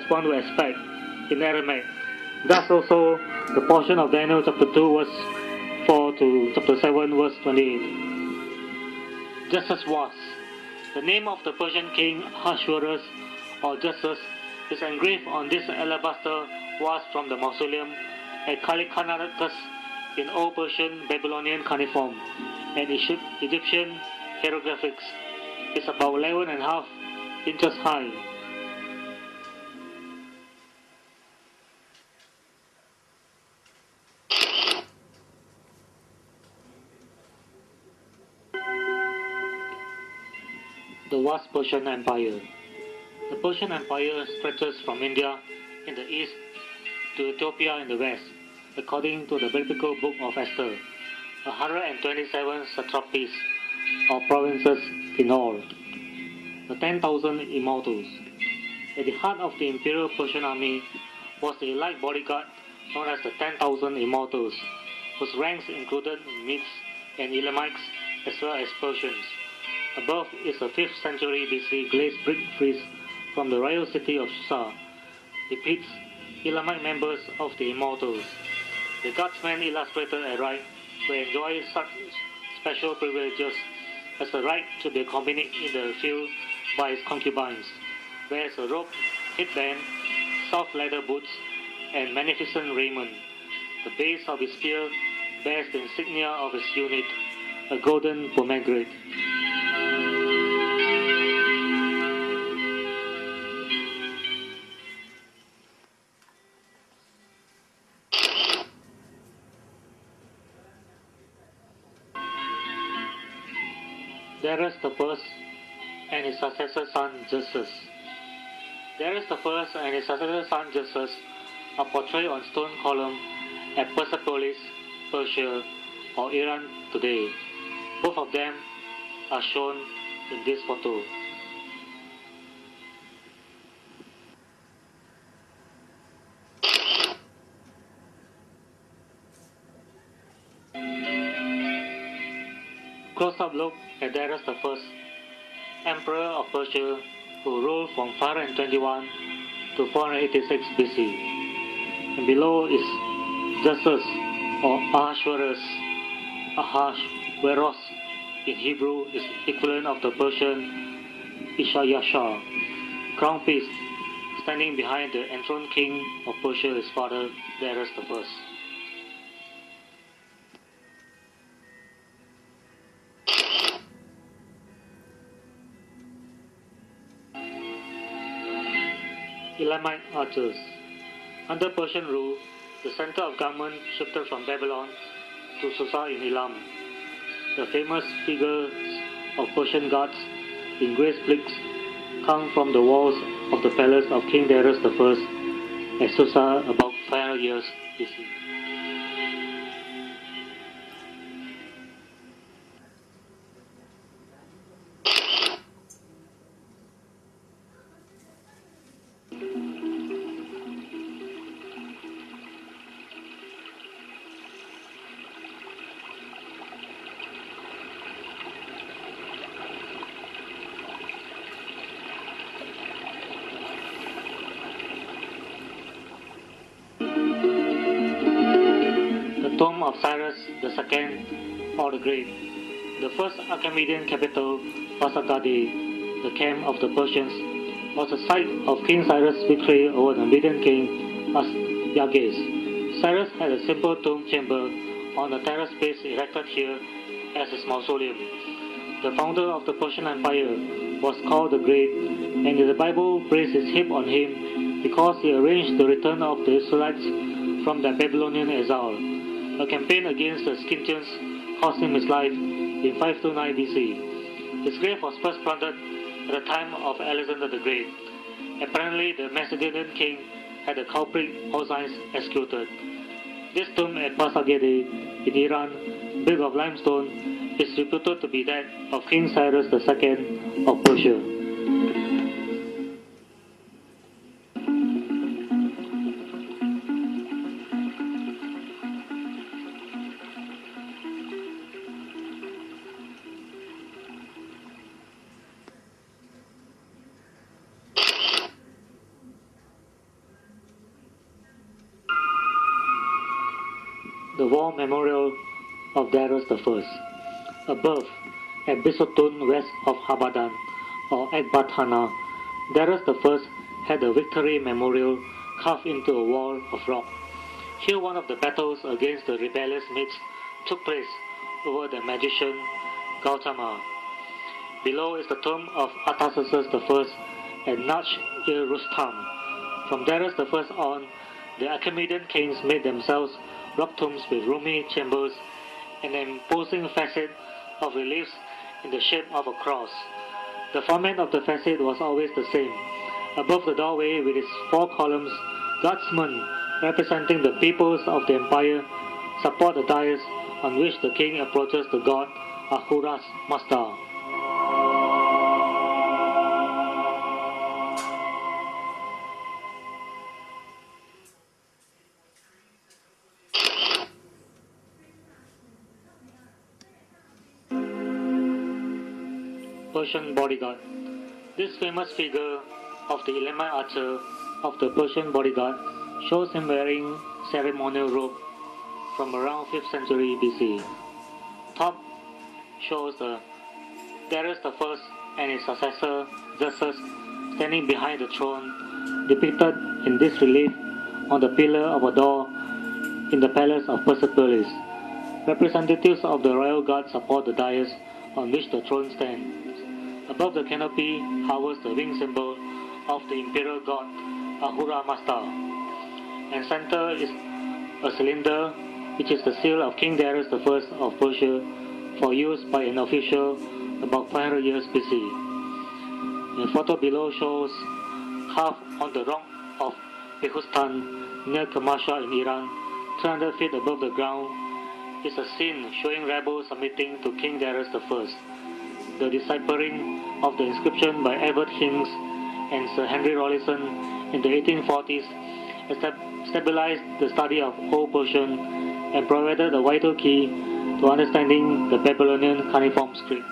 one would expect in Aramaic. Thus also the portion of Daniel chapter 2 verse 4 to chapter 7 verse 28. Justus was. The name of the Persian king Ahasuerus or Justus is engraved on this alabaster vase from the mausoleum at Kallikarnassus in Old Persian Babylonian cuneiform and Egyptian hieroglyphics. It's about 11.5 inches high. The vast Persian Empire. The Persian Empire stretches from India in the east to Ethiopia in the west, according to the biblical book of Esther, 127 satrapies or provinces in all, the 10,000 immortals. At the heart of the imperial Persian army was the elite bodyguard known as the 10,000 immortals, whose ranks included Medes and Elamites as well as Persians. Above is a 5th century BC glazed brick frieze from the royal city of Susa, depicts Elamite members of the immortals. The guardsmen illustrated at right will enjoy such special privileges as the right to be accompanied in the field by his concubines, wears a robe, headband, soft leather boots, and magnificent raiment. The base of his spear bears the insignia of his unit, a golden pomegranate. Darius the First and his successor son Justus. Darius the First and his successor son Justus are portrayed on stone column at Persepolis, Persia, or Iran today. Both of them are shown in this photo. Close-up look at Darius the First, Emperor of Persia, who ruled from 521 to 486 BC. And below is Justus or Ahasuerus. Ahasuerus in Hebrew is equivalent of the Persian Ishayasha, crown piece, standing behind the enthroned king of Persia, his father Darius the First. Elamite archers. Under Persian rule, the center of government shifted from Babylon to Susa in Elam. The famous figures of Persian guards in grey bricks come from the walls of the palace of King Darius I at Susa about 500 years BC. Tomb of Cyrus II or the Great. The first Achaemenid capital, Pasargadae, the camp of the Persians, was the site of King Cyrus' victory over the Median king Astyages. Cyrus had a simple tomb chamber on the terrace space erected here as his mausoleum. The founder of the Persian Empire was called the Great, and the Bible praised his heap on him because he arranged the return of the Israelites from their Babylonian exile. A campaign against the Scythians cost him his life in 529 BC. His grave was first plundered at the time of Alexander the Great. Apparently, the Macedonian king had the culprit Osiris executed. This tomb at Pasargadae in Iran, built of limestone, is reputed to be that of King Cyrus II of Persia. the war memorial of Darius I. Above, at Bisotun west of Habadan, or Ekbatana, Darius I had a victory memorial carved into a wall of rock. Here one of the battles against the rebellious Medes took place over the magician Gautama. Below is the tomb of Artaxerxes I at Nach-ir-Rustam. From Darius I on, the Achaemenid kings made themselves rock tombs with roomy chambers and an imposing facade of reliefs in the shape of a cross. The format of the facade was always the same. Above the doorway with its 4 columns, guardsmen representing the peoples of the empire support the dais on which the king approaches the god Ahura's Mazda. Persian bodyguard. This famous figure of the Elamite archer of the Persian bodyguard shows him wearing ceremonial robe from around 5th century BC. Top shows the Darius I and his successor Xerxes standing behind the throne, depicted in this relief on the pillar of a door in the palace of Persepolis. Representatives of the royal guard support the dais on which the throne stands. Above the canopy hovers the wing symbol of the imperial god Ahura Mazda, and center is a cylinder which is the seal of King Darius I of Persia for use by an official about 500 years BC. The photo below shows carved on the rock of Behustan near Kermanshah in Iran, 300 feet above the ground, is a scene showing rebels submitting to King Darius I. The deciphering of the inscription by Edward Hinks and Sir Henry Rawlinson in the 1840s stabilized the study of Old Persian and provided a vital key to understanding the Babylonian cuneiform script.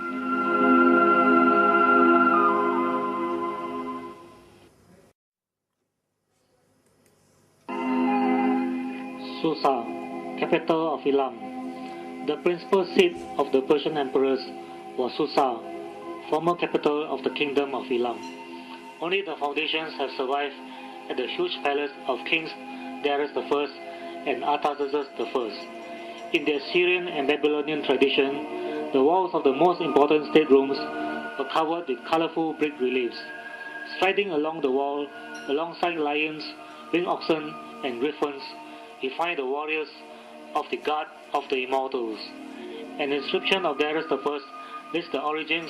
Susa, capital of Elam. The principal seat of the Persian emperors was Susa, former capital of the kingdom of Elam. Only the foundations have survived at the huge palace of kings Darius I and Artaxerxes I. In the Assyrian and Babylonian tradition, the walls of the most important staterooms were covered with colorful brick reliefs. Striding along the wall, alongside lions, winged oxen, and griffins, we find the warriors of the God of the Immortals. An inscription of Darius I lists the origins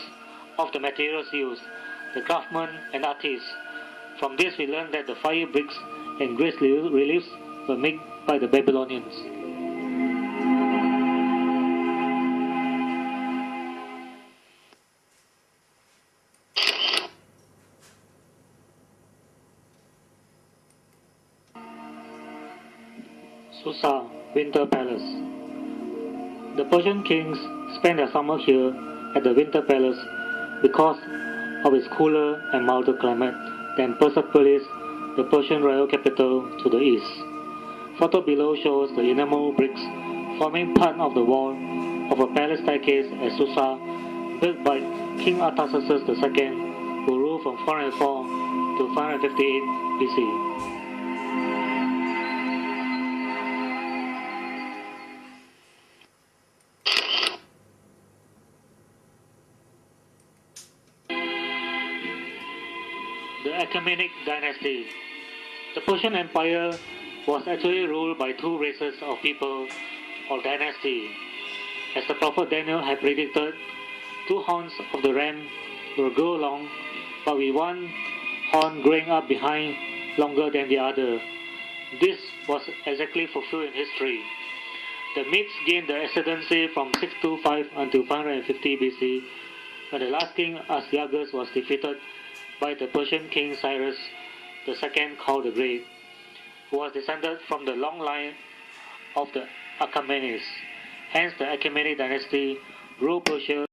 of the materials used, the craftsmen and artists. From this we learn that the fire bricks and grace reliefs were made by the Babylonians. Susa, Winter Palace. The Persian kings spent their summer here at the Winter Palace because of its cooler and milder climate than Persepolis, the Persian royal capital to the east. Photo below shows the enamel bricks forming part of the wall of a palace staircase at Susa, built by King Artaxerxes II, who ruled from 404 to 558 BC. The Achaemenid dynasty. The Persian Empire was actually ruled by 2 races of people or dynasty. As the prophet Daniel had predicted, 2 horns of the ram will grow long, but with one horn growing up behind longer than the other. This was exactly fulfilled in history. The Medes gained the ascendancy from 625 until 550 BC, when the last king Astyages was defeated by the Persian king Cyrus II called the Great, who was descended from the long line of the Achaemenids. Hence the Achaemenid dynasty ruled Persia